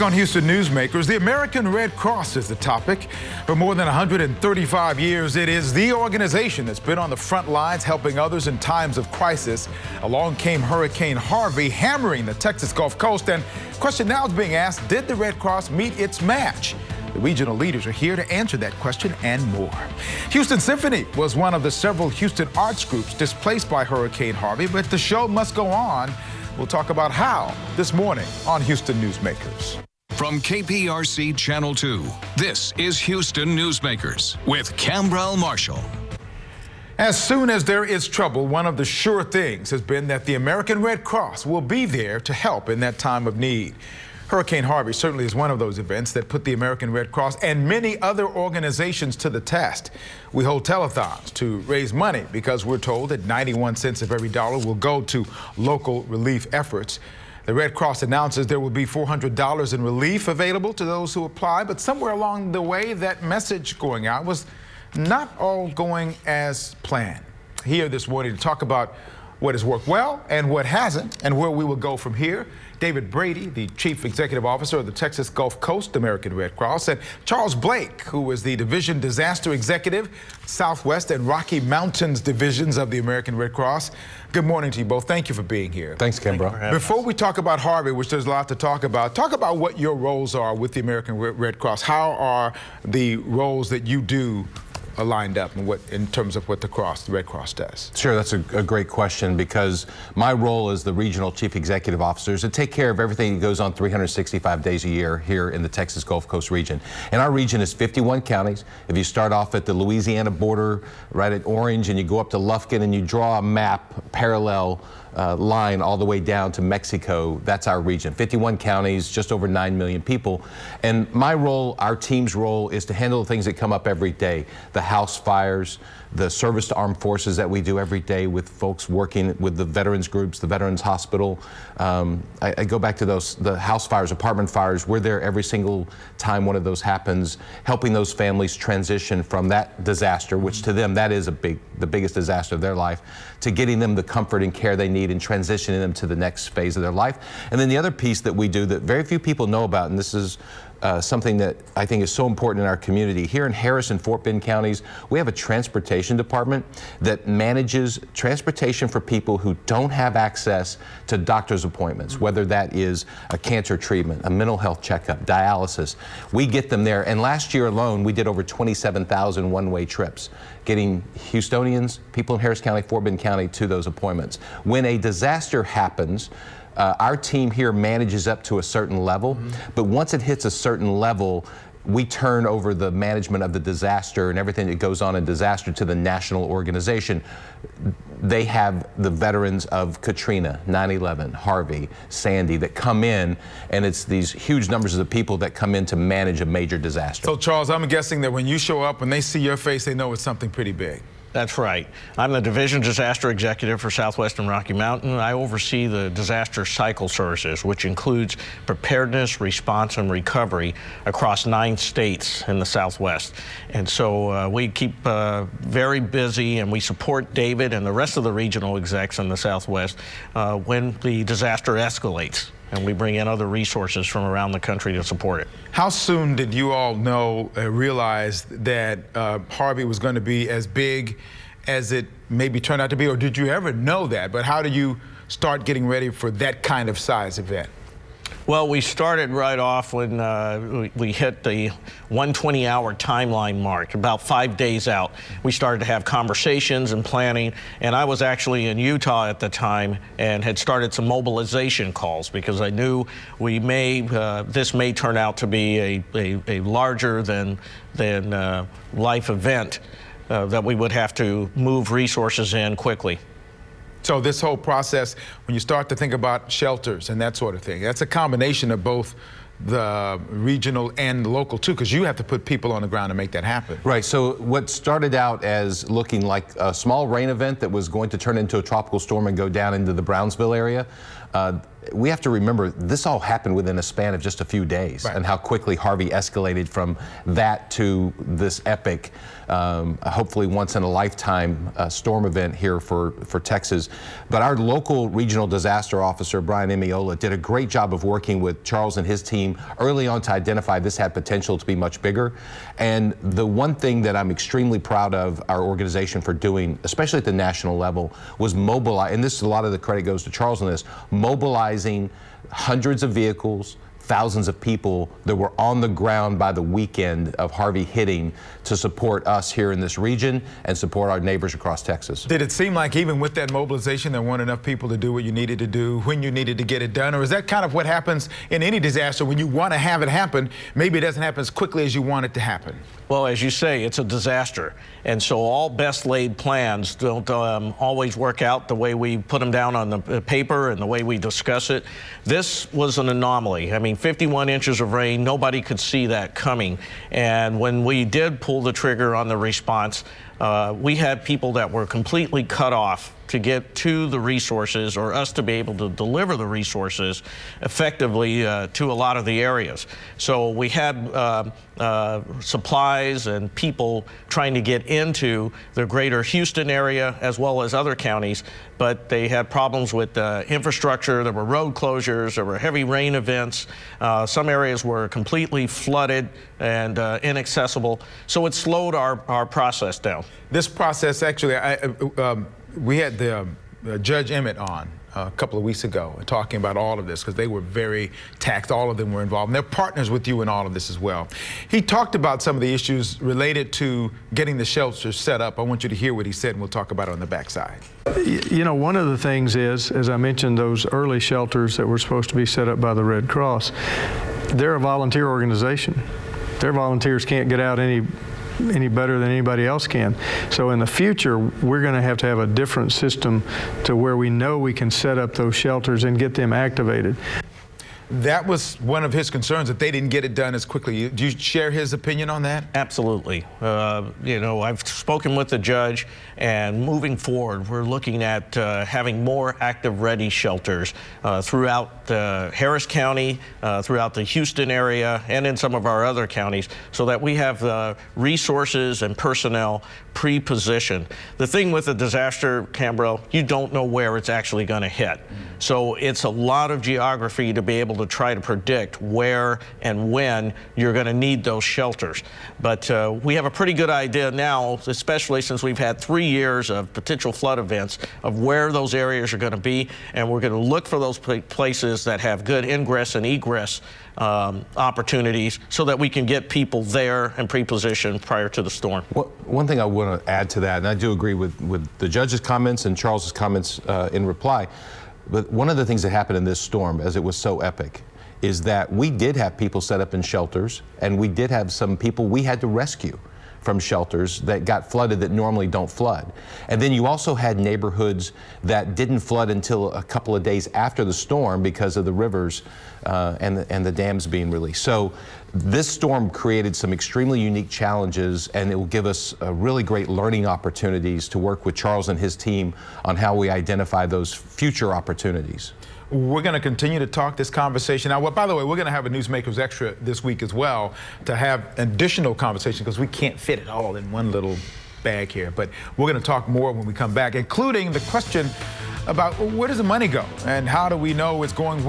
On Houston Newsmakers, the American Red Cross is the topic. For more than 135 years, it is the organization that's been on the front lines helping others in times of crisis. Along came Hurricane Harvey, hammering the Texas Gulf Coast, and the question now is being asked, did the Red Cross meet its match? The regional leaders are here to answer that question and more. Houston Symphony was one of the several Houston arts groups displaced by Hurricane Harvey, but the show must go on. We'll talk about how this morning on Houston Newsmakers. From KPRC Channel 2, this is Houston Newsmakers with Cambrell Marshall. As soon as there is trouble, one of the sure things has been that the American Red Cross will be there to help in that time of need. Hurricane Harvey certainly is one of those events that put the American Red Cross and many other organizations to the test. We hold telethons to raise money because we're told that 91 cents of every dollar will go to local relief efforts. The Red Cross announces there will be $400 in relief available to those who apply, but somewhere along the way, that message going out was not all going as planned. Here this morning to talk about what has worked well and what hasn't, and where we will go from here, David Brady, the Chief Executive Officer of the Texas Gulf Coast American Red Cross, and Charles Blake, who is the Division Disaster Executive, Southwest and Rocky Mountains Divisions of the American Red Cross. Good morning to you both. Thank you for being here. Thanks, Cambrell. Before we talk about Harvey, which there's a lot to talk about what your roles are with the American Red Cross. How are the roles that you do lined up and in terms of what the Red Cross does? Sure, that's a great question, because my role as the Regional Chief Executive Officer is to take care of everything that goes on 365 days a year here in the Texas Gulf Coast region. And our region is 51 counties. If you start off at the Louisiana border, right at Orange, and you go up to Lufkin and you draw a map parallel line all the way down to Mexico, that's our region. 51 counties, just over 9 million people. And my role, our team's role, is to handle the things that come up every day. The house fires, the service to armed forces that we do every day with folks working with the veterans groups, the Veterans Hospital. I go back to the house fires, apartment fires. We're there every single time one of those happens, helping those families transition from that disaster, which to them, that is the biggest disaster of their life, to getting them the comfort and care they need and transitioning them to the next phase of their life. And then the other piece that we do that very few people know about, and this is something that I think is so important in our community. Here in Harris and Fort Bend counties, we have a transportation department that manages transportation for people who don't have access to doctor's appointments, whether that is a cancer treatment, a mental health checkup, dialysis. We get them there. And last year alone, we did over 27,000 one-way trips, getting Houstonians, people in Harris County, Fort Bend County, to those appointments. When a disaster happens, our team here manages up to a certain level, but once it hits a certain level, we turn over the management of the disaster and everything that goes on in disaster to the national organization. They have the veterans of Katrina, 9/11, Harvey, Sandy that come in, and it's these huge numbers of people that come in to manage a major disaster. So Charles, I'm guessing that when you show up, when they see your face, they know it's something pretty big. That's right. I'm the Division Disaster Executive for Southwest and Rocky Mountain. I oversee the disaster cycle services, which includes preparedness, response, and recovery across 9 states in the Southwest. And so we keep very busy, and we support David and the rest of the regional execs in the Southwest when the disaster escalates. And we bring in other resources from around the country to support it. How soon did you all realize that Harvey was going to be as big as it maybe turned out to be, or did you ever know that? But how do you start getting ready for that kind of size event? Well, we started right off when we hit the 120-hour timeline mark, about 5 days out. We started to have conversations and planning, and I was actually in Utah at the time and had started some mobilization calls because I knew this may turn out to be a larger than life event that we would have to move resources in quickly. So this whole process, when you start to think about shelters and that sort of thing, that's a combination of both the regional and the local too, because you have to put people on the ground to make that happen. Right, so what started out as looking like a small rain event that was going to turn into a tropical storm and go down into the Brownsville area, we have to remember this all happened within a span of just a few days, and how quickly Harvey escalated from that to this epic, hopefully once in a lifetime storm event here for Texas. But our local regional disaster officer, Brian Emiola, did a great job of working with Charles and his team early on to identify this had potential to be much bigger. And the one thing that I'm extremely proud of our organization for doing, especially at the national level, was mobilize, and this, a lot of the credit goes to Charles on this, mobilizing hundreds of vehicles, thousands of people that were on the ground by the weekend of Harvey hitting to support us here in this region and support our neighbors across Texas. Did it seem like even with that mobilization there weren't enough people to do what you needed to do when you needed to get it done? Or is that kind of what happens in any disaster? When you want to have it happen, maybe it doesn't happen as quickly as you want it to happen? Well, as you say, it's a disaster. And so all best laid plans don't always work out the way we put them down on the paper and the way we discuss it. This was an anomaly. I mean, 51 inches of rain, nobody could see that coming. And when we did pull the trigger on the response, we had people that were completely cut off to get to the resources, or us to be able to deliver the resources effectively to a lot of the areas. So we had supplies and people trying to get into the greater Houston area as well as other counties, but they had problems with infrastructure. There were road closures, there were heavy rain events. Some areas were completely flooded and inaccessible. So it slowed our process down. This process, actually, we had the Judge Emmett on a couple of weeks ago talking about all of this, because they were very taxed. All of them were involved, and they're partners with you in all of this as well. He talked about some of the issues related to getting the shelters set up. I want you to hear what he said, and we'll talk about it on the backside. You know, one of the things is, as I mentioned, those early shelters that were supposed to be set up by the Red Cross, they're a volunteer organization. Their volunteers can't get out any better than anybody else can. So in the future, we're going to have a different system to where we know we can set up those shelters and get them activated. That was one of his concerns, that they didn't get it done as quickly. Do you share his opinion on that? Absolutely. You know, I've spoken with the judge, and moving forward, we're looking at having more active ready shelters throughout Harris County, throughout the Houston area, and in some of our other counties, so that we have resources and personnel pre-positioned. The thing with a disaster, Cambrell, you don't know where it's actually going to hit. So it's a lot of geography to be able to try to predict where and when you're going to need those shelters. But we have a pretty good idea now, especially since we've had 3 years of potential flood events, of where those areas are going to be, and we're going to look for those places that have good ingress and egress opportunities, so that we can get people there and pre-positioned prior to the storm. Well, one thing I want to add to that, and I do agree with the judge's comments and Charles's comments in reply, but one of the things that happened in this storm, as it was so epic, is that we did have people set up in shelters, and we did have some people we had to rescue from shelters that got flooded that normally don't flood. And then you also had neighborhoods that didn't flood until a couple of days after the storm because of the rivers and the dams being released. So this storm created some extremely unique challenges, and it will give us really great learning opportunities to work with Charles and his team on how we identify those future opportunities. We're going to continue to talk this conversation. Now, by the way, we're going to have a Newsmakers Extra this week as well to have additional conversation, because we can't fit it all in one little bag here. But we're going to talk more when we come back, including the question about where does the money go and how do we know it's going